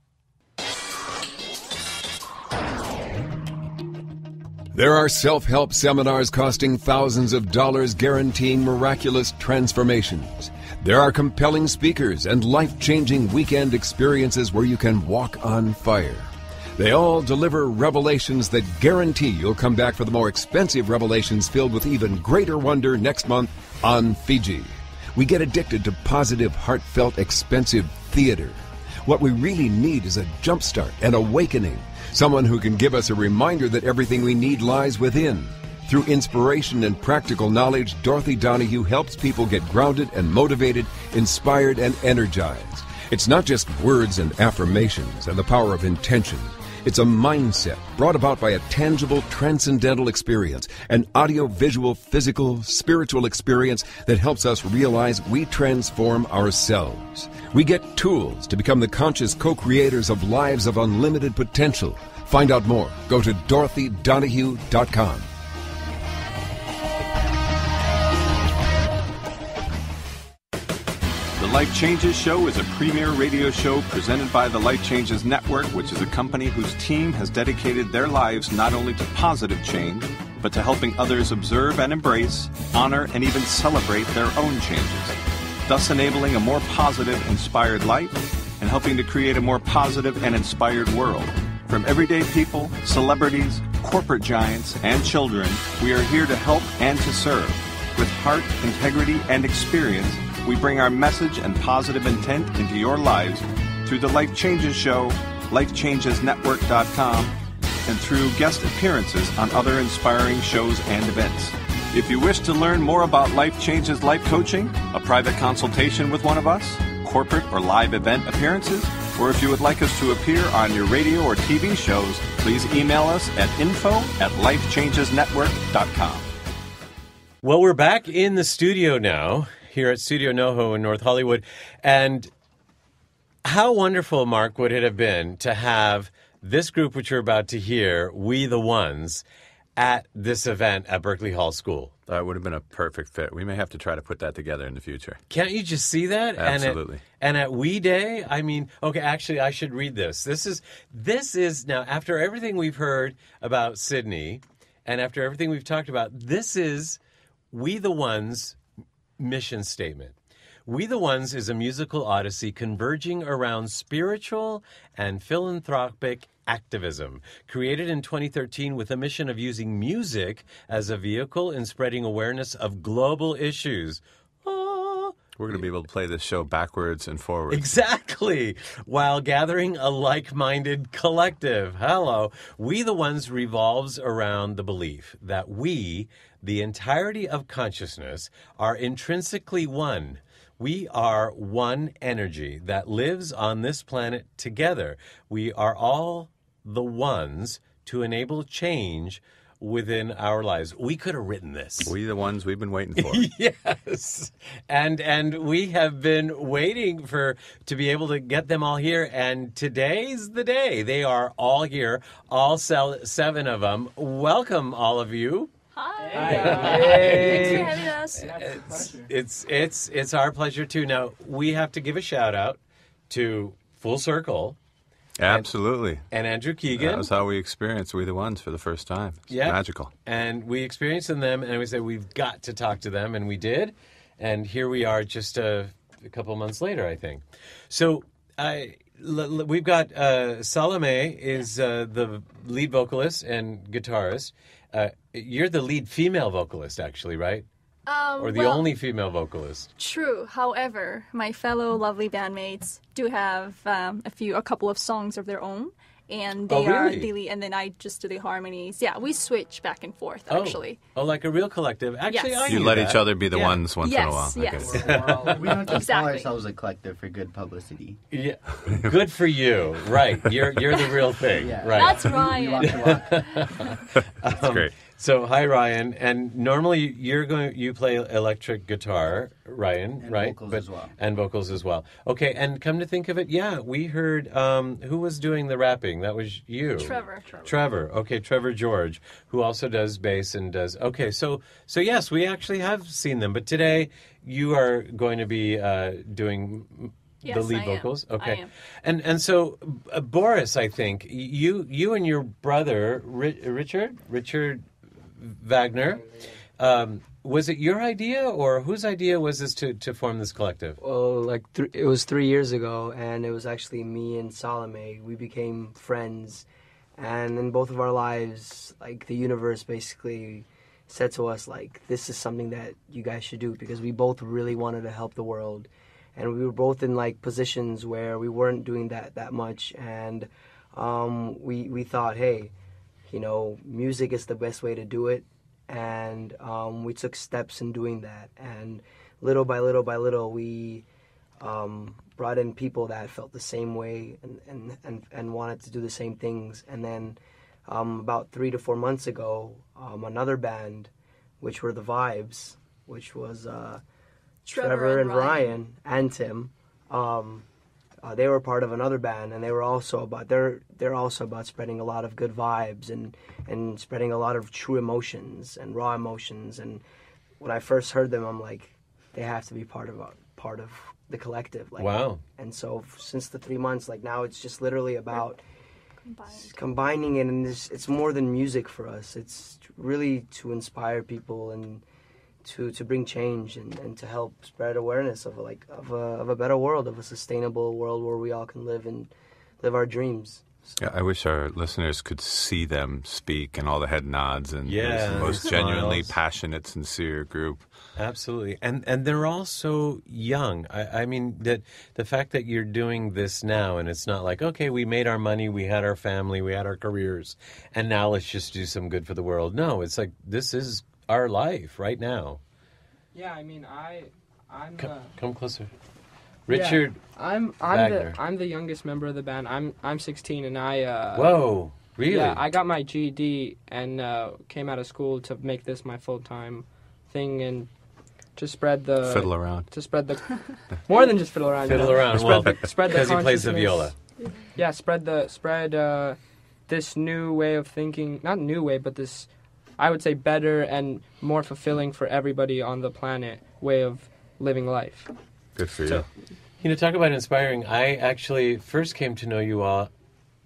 Speaker 9: There are self-help seminars costing thousands of dollars guaranteeing miraculous transformations. There are compelling speakers and life-changing weekend experiences where you can walk on fire. They all deliver revelations that guarantee you'll come back for the more expensive revelations filled with even greater wonder next month on Fiji. We get addicted to positive, heartfelt, expensive theater. What we really need is a jumpstart, an awakening, someone who can give us a reminder that everything we need lies within. Through inspiration and practical knowledge, Dorothy Donahue helps people get grounded and motivated, inspired and energized. It's not just words and affirmations and the power of intention. It's a mindset brought about by a tangible, transcendental experience, an audio-visual, physical, spiritual experience that helps us realize we transform ourselves. We get tools to become the conscious co-creators of lives of unlimited potential. Find out more. Go to DorothyDonahue.com.
Speaker 1: The Life Changes Show is a premier radio show presented by the Life Changes Network, which is a company whose team has dedicated their lives not only to positive change, but to helping others observe and embrace, honor, and even celebrate their own changes, thus enabling a more positive, inspired life and helping to create a more positive and inspired world. From everyday people, celebrities, corporate giants, and children, we are here to help and to serve. With heart, integrity, and experience, we bring our message and positive intent into your lives through the Life Changes Show, LifeChangesNetwork.com, and through guest appearances on other inspiring shows and events. If you wish to learn more about Life Changes Life Coaching, a private consultation with one of us, corporate or live event appearances, or if you would like us to appear on your radio or TV shows, please email us at info@lifechangesnetwork.com.
Speaker 3: Well, we're back in the studio now, here at Studio NoHo in North Hollywood. And how wonderful, Mark, would it have been to have this group, which you're about to hear, We the Ones, at this event at Berkeley Hall School?
Speaker 5: That would have been a perfect fit. We may have to try to put that together in the future.
Speaker 3: Can't you just see that?
Speaker 5: Absolutely.
Speaker 3: And at We Day, I mean, okay, actually, I should read this. This is now, after everything we've heard about Sydney, and after everything we've talked about, this is We the Ones' mission statement. We the Ones is a musical odyssey converging around spiritual and philanthropic activism, created in 2013 with a mission of using music as a vehicle in spreading awareness of global issues.
Speaker 5: We're going to be able to play this show backwards and forwards.
Speaker 3: Exactly. While gathering a like-minded collective. Hello. We the Ones revolves around the belief that we, the entirety of consciousness, are intrinsically one. We are one energy that lives on this planet together. We are all the ones to enable change within our lives. We could have written this.
Speaker 5: We the ones we've been waiting for.
Speaker 3: Yes. And we have been waiting to be able to get them all here. And today's the day. They are all here, all 7 of them. Welcome, all of you.
Speaker 10: Hi.
Speaker 3: Hey.
Speaker 10: Thanks for having us.
Speaker 3: It's our pleasure too. Now we have to give a shout out to Full Circle.
Speaker 5: Absolutely.
Speaker 3: And Andrew Keegan.
Speaker 5: That was how we experienced We the Ones for the first time. It's magical.
Speaker 3: And we experienced in them, and we said we've got to talk to them, and we did. And here we are, just a couple months later, I think. So we've got Salome is the lead vocalist and guitarist. You're the lead female vocalist, actually, right? Or the only female vocalist?
Speaker 10: True. However, my fellow lovely bandmates do have a couple of songs of their own, and they are the lead, and then I just do the harmonies. Yeah, we switch back and forth, actually.
Speaker 3: Oh, like a real collective. Actually,
Speaker 10: Yes.
Speaker 3: I
Speaker 5: You
Speaker 3: knew
Speaker 5: let
Speaker 3: that.
Speaker 5: each other be the ones once in a while.
Speaker 10: Yes.
Speaker 11: We don't just call
Speaker 10: Exactly.
Speaker 11: ourselves a collective for good publicity.
Speaker 3: Yeah, good for you. Right, you're the real thing.
Speaker 11: Yeah.
Speaker 3: Right.
Speaker 10: That's
Speaker 11: We
Speaker 10: Ryan.
Speaker 11: walk the walk.
Speaker 5: That's great.
Speaker 3: So hi Ryan, and normally you play electric guitar, Ryan,
Speaker 11: And
Speaker 3: right?
Speaker 11: vocals as well.
Speaker 3: And vocals as well. Okay, and come to think of it, yeah, we heard who was doing the rapping? That was you,
Speaker 10: Trevor.
Speaker 3: Okay, Trevor George, who also does bass and does. Okay, so yes, we actually have seen them, but today you are going to be doing.
Speaker 10: Yes,
Speaker 3: the lead
Speaker 10: I am.
Speaker 3: vocals, okay,
Speaker 10: I am.
Speaker 3: and so Boris, I think you and your brother Richard Wagner, was it your idea or whose idea was this to form this collective?
Speaker 12: Well, it was 3 years ago, and it was actually me and Salome. We became friends, and in both of our lives, like the universe basically said to us, like, this is something that you guys should do, because we both really wanted to help the world, and we were both in like positions where we weren't doing that much, and we thought, hey, music is the best way to do it, and we took steps in doing that, and little by little we brought in people that felt the same way and wanted to do the same things, and then about 3 to 4 months ago, another band, which were the Vibes, which was Trevor and Ryan and Tim. They were part of another band, and they were also they're also about spreading a lot of good vibes and spreading a lot of true emotions and raw emotions. And when I first heard them, I'm like, they have to be part of the collective. Like,
Speaker 3: wow!
Speaker 12: And so since the 3 months, like now, it's just literally about combining it, and it's more than music for us. It's really to inspire people and to bring change and to help spread awareness of a better world, of a sustainable world where we all can live our dreams. So.
Speaker 5: Yeah, I wish our listeners could see them speak and all the head nods, and
Speaker 3: Yeah,
Speaker 5: it was the most
Speaker 3: smiles.
Speaker 5: genuinely passionate, sincere group.
Speaker 3: Absolutely, and they're all so young. I mean that the fact that you're doing this now, and it's not like, okay, we made our money, we had our family, we had our careers, and now let's just do some good for the world. No, it's like this is our life right now.
Speaker 13: Yeah, I mean, I'm
Speaker 3: come closer, Richard.
Speaker 13: Yeah,
Speaker 3: Wagner.
Speaker 13: I'm the youngest member of the band. I'm 16, and I
Speaker 3: Whoa, really?
Speaker 13: Yeah, I got my GED and came out of school to make this my full-time thing, and to spread the
Speaker 5: Fiddle around.
Speaker 13: To spread the more than just fiddle around.
Speaker 3: Fiddle around.
Speaker 13: Spread
Speaker 3: Well,
Speaker 13: spread the
Speaker 3: because he plays the
Speaker 13: consciousness.
Speaker 3: viola.
Speaker 13: Yeah, spread this new way of thinking. Not new way, but this, I would say, better and more fulfilling for everybody on the planet way of living life.
Speaker 5: Good for you.
Speaker 3: You know, talk about inspiring. I actually first came to know you all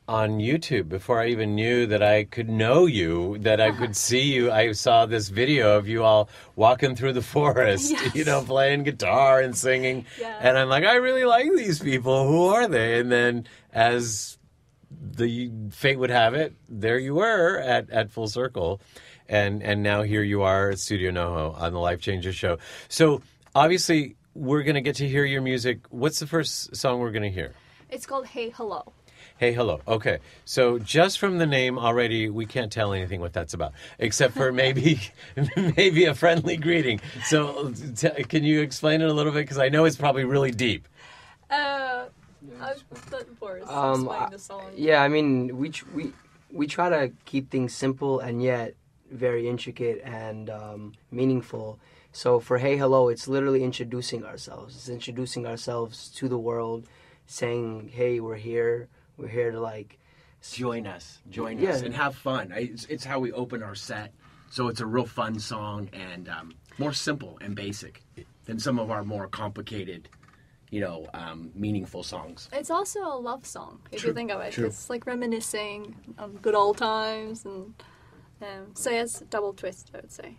Speaker 3: on YouTube before I even knew that I could know you, that I could see you. I saw this video of you all walking through the forest, you know, playing guitar and singing.
Speaker 10: Yeah.
Speaker 3: And I'm like, I really like these people. Who are they? And then as the fate would have it, there you were at Full Circle. And now here you are at Studio NoHo on the Life Changes show. So obviously we're going to get to hear your music. What's the first song we're going to hear?
Speaker 10: It's called Hey Hello.
Speaker 3: Hey, hello. Okay. So just from the name already, we can't tell anything what that's about, except for maybe a friendly greeting. So can you explain it a little bit? Because I know it's probably really deep.
Speaker 10: I was let Boris explain the song.
Speaker 12: Yeah, I mean, we try to keep things simple and yet very intricate and meaningful. So for Hey Hello, it's literally introducing ourselves. It's introducing ourselves to the world, saying, hey, we're here. We're here to, like...
Speaker 14: Join us, and have fun. It's how we open our set. So it's a real fun song and more simple and basic than some of our more complicated, meaningful songs.
Speaker 10: It's also a love song, if you think of it.
Speaker 14: True.
Speaker 10: It's like reminiscing of good old times, and so it's a double twist, I would say.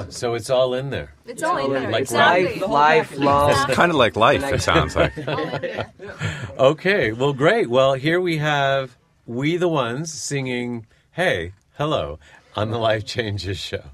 Speaker 3: So it's all in there.
Speaker 10: It's all in there,
Speaker 3: like
Speaker 10: exactly.
Speaker 12: Life, love.
Speaker 5: It's kind of like life, it sounds like.
Speaker 3: Okay, well, great. Well, here we have We the Ones singing Hey, Hello on the Life Changes show.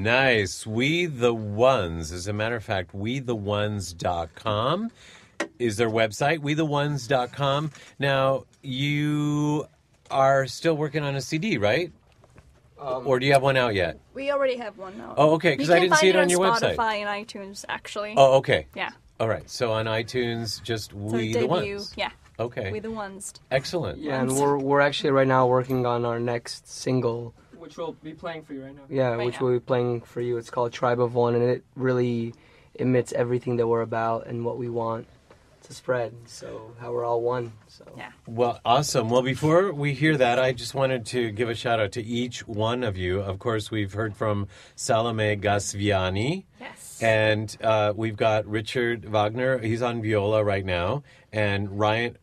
Speaker 3: Nice. We the Ones. As a matter of fact, wetheones.com is their website, wetheones.com. Now, you are still working on a CD, right? Or do you have one out yet?
Speaker 10: We already have one now.
Speaker 3: Oh, okay, because I didn't see it on your website.
Speaker 10: Spotify and iTunes, actually.
Speaker 3: Oh, okay.
Speaker 10: Yeah.
Speaker 3: All right. So on iTunes, just We the Ones.
Speaker 10: Yeah.
Speaker 3: Okay.
Speaker 10: We the Ones.
Speaker 3: Excellent.
Speaker 12: Yeah, and we're actually right now working on our next single.
Speaker 13: Which we'll be playing for you right now.
Speaker 12: Yeah, which we'll be playing for you. It's called Tribe of One, and it really emits everything that we're about and what we want to spread. So how we're all one. So
Speaker 10: yeah.
Speaker 3: Well, awesome. Well, before we hear that, I just wanted to give a shout out to each one of you. Of course, we've heard from Salome Gasviani.
Speaker 10: Yes.
Speaker 3: And we've got Richard Wagner. He's on viola right now. And Ryan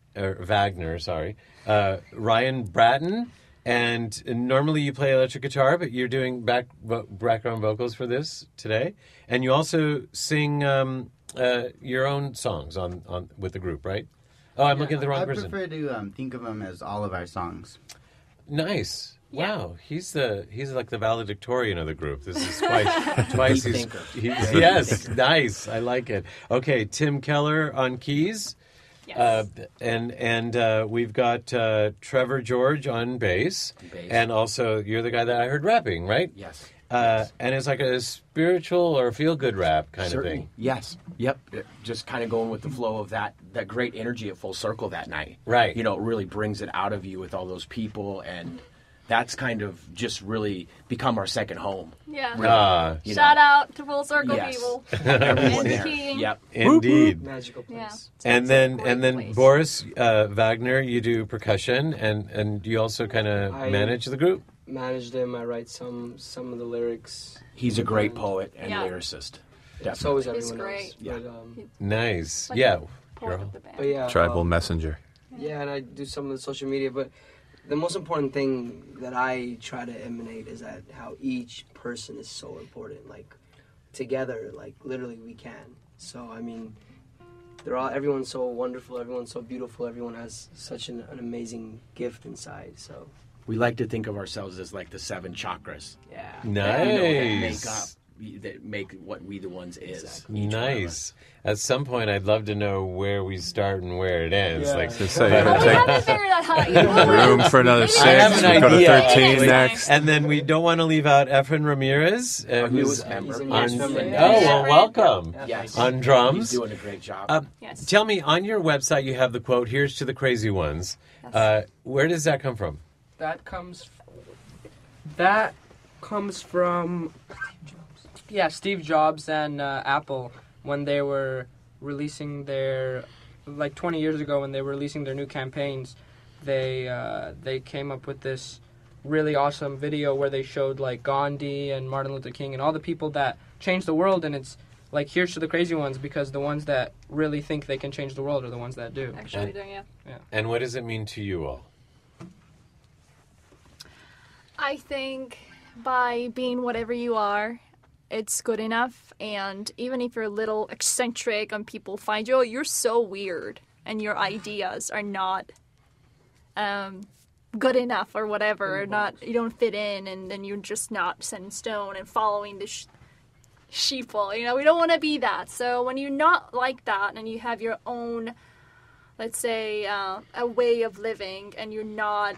Speaker 3: Bratton. And normally you play electric guitar, but you're doing background vocals for this today. And you also sing your own songs on with the group, right? Oh, I'm looking at the wrong person.
Speaker 11: I prefer to think of them as all of our songs.
Speaker 3: Nice. Yeah. Wow, he's like the valedictorian of the group. This is twice yes, nice. I like it. Okay, Tim Keller on keys.
Speaker 10: Yes.
Speaker 3: And we've got Trevor George on bass. And also you're the guy that I heard rapping, right?
Speaker 14: Yes.
Speaker 3: And it's like a spiritual or feel-good rap kind of thing.
Speaker 14: Yes. Yep. Just kind of going with the flow of that great energy at Full Circle that night.
Speaker 3: Right.
Speaker 14: You know, it really brings it out of you with all those people, and that's kind of just really become our second home.
Speaker 10: Yeah.
Speaker 14: Really,
Speaker 10: Shout out to Full Circle people.
Speaker 14: Everyone
Speaker 10: And
Speaker 14: there.
Speaker 10: King.
Speaker 14: Yep.
Speaker 3: Indeed.
Speaker 12: Magical place.
Speaker 10: Yeah.
Speaker 3: And then Boris Wagner, you do percussion, and you also kind of manage the group.
Speaker 12: Manage them. I write some of the lyrics.
Speaker 14: He's a great poet and lyricist. Definitely.
Speaker 12: So is everyone
Speaker 10: He's great.
Speaker 12: else.
Speaker 14: Yeah.
Speaker 12: But,
Speaker 3: Nice.
Speaker 10: Like
Speaker 3: yeah.
Speaker 10: Poet of the band.
Speaker 12: but yeah.
Speaker 5: Tribal messenger.
Speaker 12: Yeah, and I do some of the social media, but the most important thing that I try to emanate is that how each person is so important. Like together, like literally we can. So I mean, everyone's so wonderful, everyone's so beautiful, everyone has such an amazing gift inside. So
Speaker 14: We like to think of ourselves as like the 7 chakras.
Speaker 12: yeah,
Speaker 3: Nice.
Speaker 14: That make what We the Ones is.
Speaker 12: Exactly.
Speaker 14: Each one of
Speaker 3: Nice.
Speaker 14: us.
Speaker 3: At some point, I'd love to know where we start and where it ends.
Speaker 12: Yeah.
Speaker 3: Like,
Speaker 5: To say,
Speaker 10: We haven't figured out how. You know,
Speaker 5: room for another
Speaker 10: Maybe
Speaker 5: 6.
Speaker 3: I have an
Speaker 5: We go to
Speaker 3: idea,
Speaker 5: 13
Speaker 3: actually.
Speaker 5: next.
Speaker 3: And then we don't want to leave out Efren Ramirez, who's
Speaker 12: he's in
Speaker 3: on.
Speaker 12: Yes,
Speaker 3: Oh,
Speaker 12: member.
Speaker 3: well, welcome.
Speaker 14: Yes.
Speaker 3: On drums.
Speaker 14: He's doing a great job.
Speaker 10: Yes.
Speaker 3: Tell me, on your website, you have the quote, "Here's to the crazy ones."
Speaker 10: Yes.
Speaker 3: Where does that come from?
Speaker 13: That comes from Steve Jobs and Apple when they were releasing their 20 years ago when they were releasing their new campaigns. They came up with this really awesome video where they showed like Gandhi and Martin Luther King and all the people that changed the world, and it's like, here's to the crazy ones, because the ones that really think they can change the world are the ones that do.
Speaker 10: Actually doing it.
Speaker 13: Yeah.
Speaker 3: And what does it mean to you all?
Speaker 10: I think by being whatever you are, it's good enough. And even if you're a little eccentric and people find you, oh, you're so weird and your ideas are not good enough or whatever, or not, you don't fit in, and then you're just not set in stone and following the sheeple. You know, we don't want to be that. So when you're not like that and you have your own, let's say, a way of living, and you're not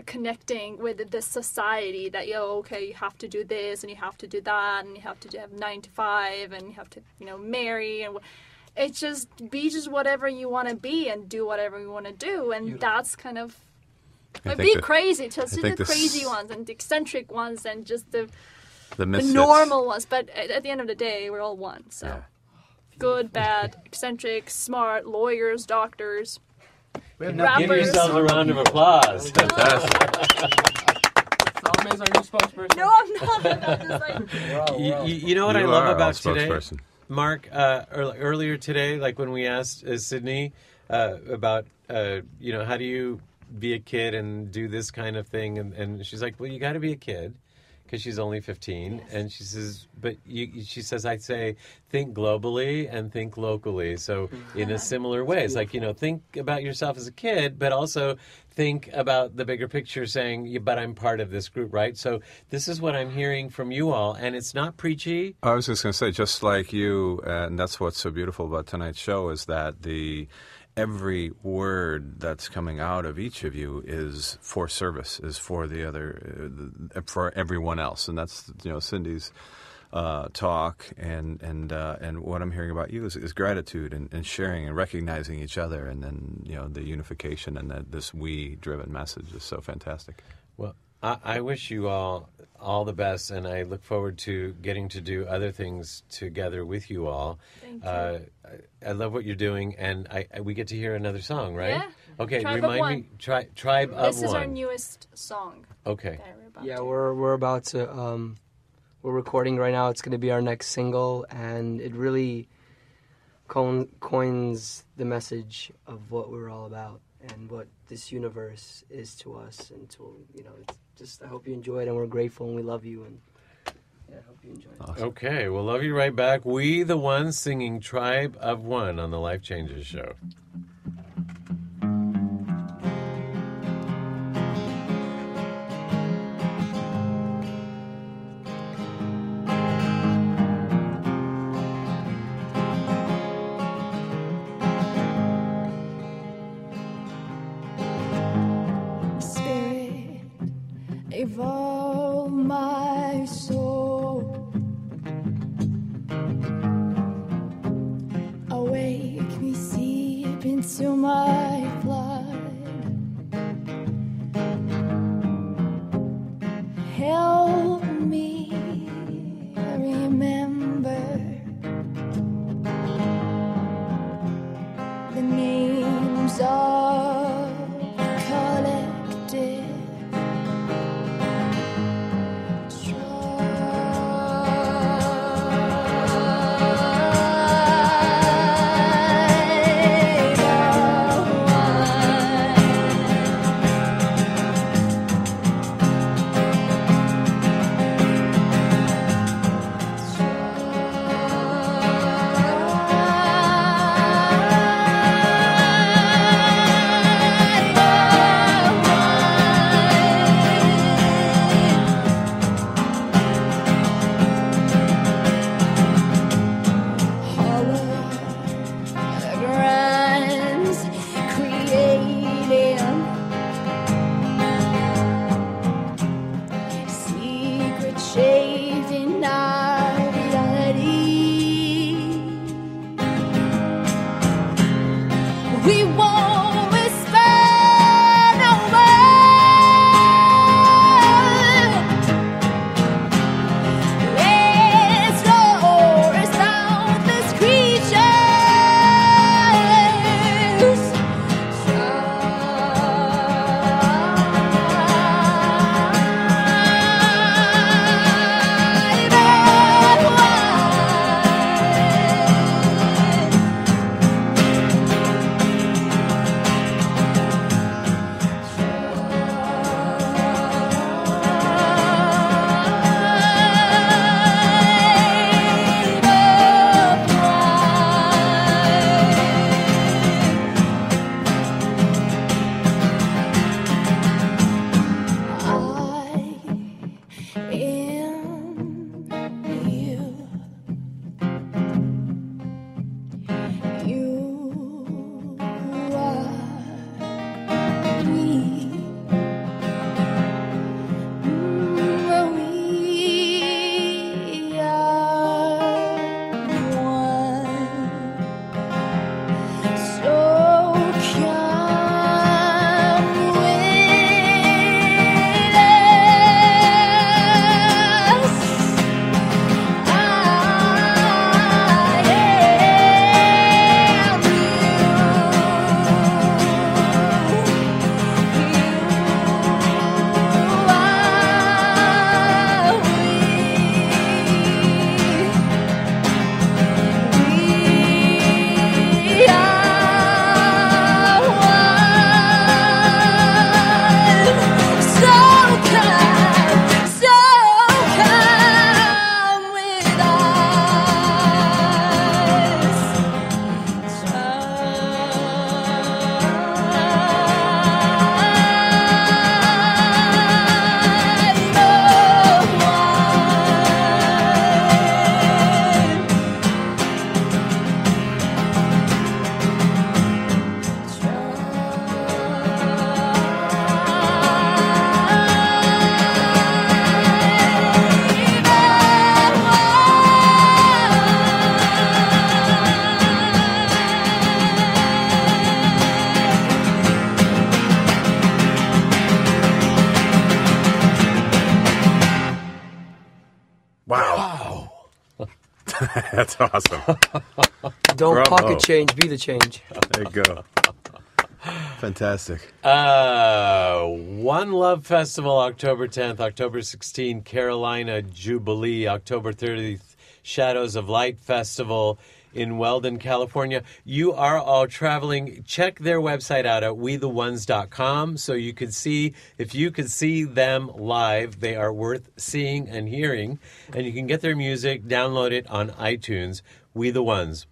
Speaker 10: connecting with the society that, you have to do this and you have to do that and you have to have 9 to 5 and you have to, marry, and it's just be just whatever you want to be and do whatever you want to do, and that's kind of crazy. Just the crazy ones and the eccentric ones and just the normal ones. But at the end of the day, we're all one. So good, bad, eccentric, smart, lawyers, doctors.
Speaker 3: Give yourselves a round of applause.
Speaker 13: Salome's our new spokesperson.
Speaker 10: No, I'm not.
Speaker 3: You know what I love about today,
Speaker 5: spokesperson.
Speaker 3: Mark? Earlier today, like when we asked Sydney about, how do you be a kid and do this kind of thing, and she's like, well, you got to be a kid. because she's only 15, and she says, she says, I say, think globally and think locally. So in a similar way, it's like, think about yourself as a kid, but also think about the bigger picture, saying, but I'm part of this group, right? So this is what I'm hearing from you all, and it's not preachy.
Speaker 5: I was just going to say, just like you, and that's what's so beautiful about tonight's show, is that every word that's coming out of each of you is for service, is for the other, for everyone else, and that's Cindy's talk, and what I'm hearing about you is gratitude and sharing and recognizing each other, and then the unification and this we-driven message is so fantastic.
Speaker 3: Well, I wish you all the best, and I look forward to getting to do other things together with you all.
Speaker 10: Thank you.
Speaker 3: I love what you're doing, and we get to hear another song, right?
Speaker 10: Yeah.
Speaker 3: Okay,
Speaker 10: Tribe
Speaker 3: remind
Speaker 10: of One.
Speaker 3: me. Tribe of One.
Speaker 10: This is our newest song.
Speaker 3: Okay.
Speaker 12: We're about to. We're recording right now. It's going to be our next single, and it really coins the message of what we're all about and what this universe is to us. And it's just, I hope you enjoy it, and we're grateful, and we love you, and I hope you enjoy it.
Speaker 3: Awesome. Okay, we'll love you right back. We the Ones singing Tribe of One on the Life Changes Show.
Speaker 2: Evolve my soul, awake me, seep into my blood, help me remember the names of the collective.
Speaker 5: That's awesome.
Speaker 12: Don't
Speaker 5: Bravo.
Speaker 12: pocket change, be the change.
Speaker 5: There you go. Fantastic.
Speaker 3: One Love Festival, October 10th, October 16th, Carolina Jubilee, October 30th, Shadows of Light Festival in Weldon, California. You are all traveling. Check their website out at wetheones.com so you could see, if you could see them live, they are worth seeing and hearing. And you can get their music, download it on iTunes. We the Ones.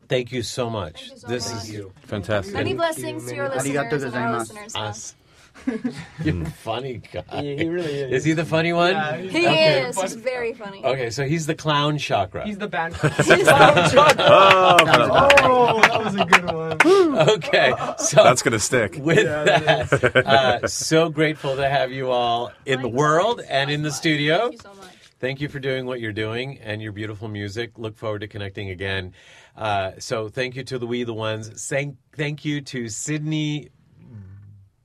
Speaker 3: Thank you so much. This is
Speaker 5: fantastic.
Speaker 10: Many blessings to your listeners and our listeners.
Speaker 3: Us. You're a funny guy.
Speaker 12: Yeah, he really is.
Speaker 3: Is he the funny one?
Speaker 10: Yeah, he is. He's very funny.
Speaker 3: Okay, so he's the clown chakra.
Speaker 13: He's the band.
Speaker 12: He's the clown chakra. Oh, that was a good one.
Speaker 3: Okay, so
Speaker 5: that's going to stick.
Speaker 3: With that, so grateful to have you all in the world and in the studio.
Speaker 10: Thank you so much.
Speaker 3: Thank you for doing what you're doing and your beautiful music. Look forward to connecting again. So thank you to the We the Ones. Thank you to Sydney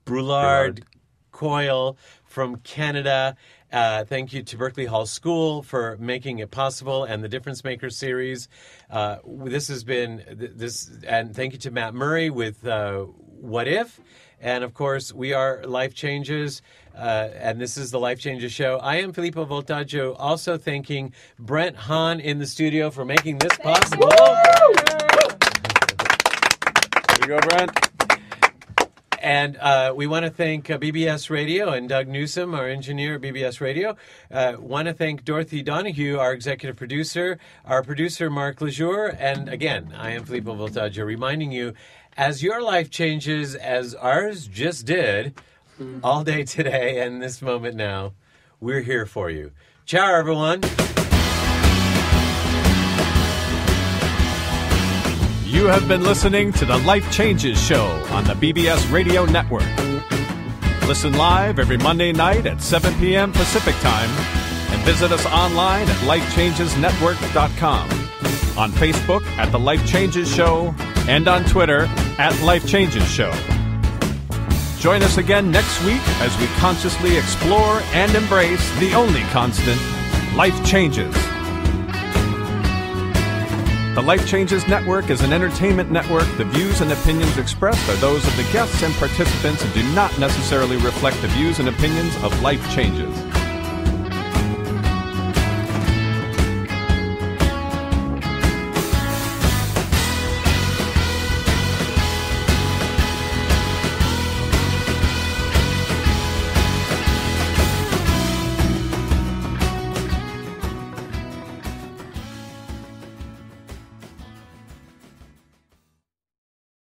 Speaker 3: Brouillard-Coyle from Canada. Thank you to Berkeley Hall School for making it possible and the Difference Maker series. This has been this, and thank you to Matt Murray with What If. And of course, we are Life Changes, and this is the Life Changes show. I am Filippo Voltaggio, also thanking Brent Hahn in the studio for making this possible.
Speaker 5: There you go, Brent.
Speaker 3: And we want to thank BBS Radio and Doug Newsom, our engineer at BBS Radio. Want to thank Dorothy Donahue, our executive producer, our producer Mark Lejour. And again, I am Filippo Voltaggio, reminding you, as your life changes, as ours just did, all day today and this moment now, we're here for you. Ciao, everyone.
Speaker 6: You have been listening to the Life Changes Show on the BBS Radio Network. Listen live every Monday night at 7 p.m. Pacific Time and visit us online at lifechangesnetwork.com, on Facebook at The Life Changes Show, and on Twitter at Life Changes Show. Join us again next week as we consciously explore and embrace the only constant, life changes. The Life Changes Network is an entertainment network. The views and opinions expressed are those of the guests and participants and do not necessarily reflect the views and opinions of Life Changes.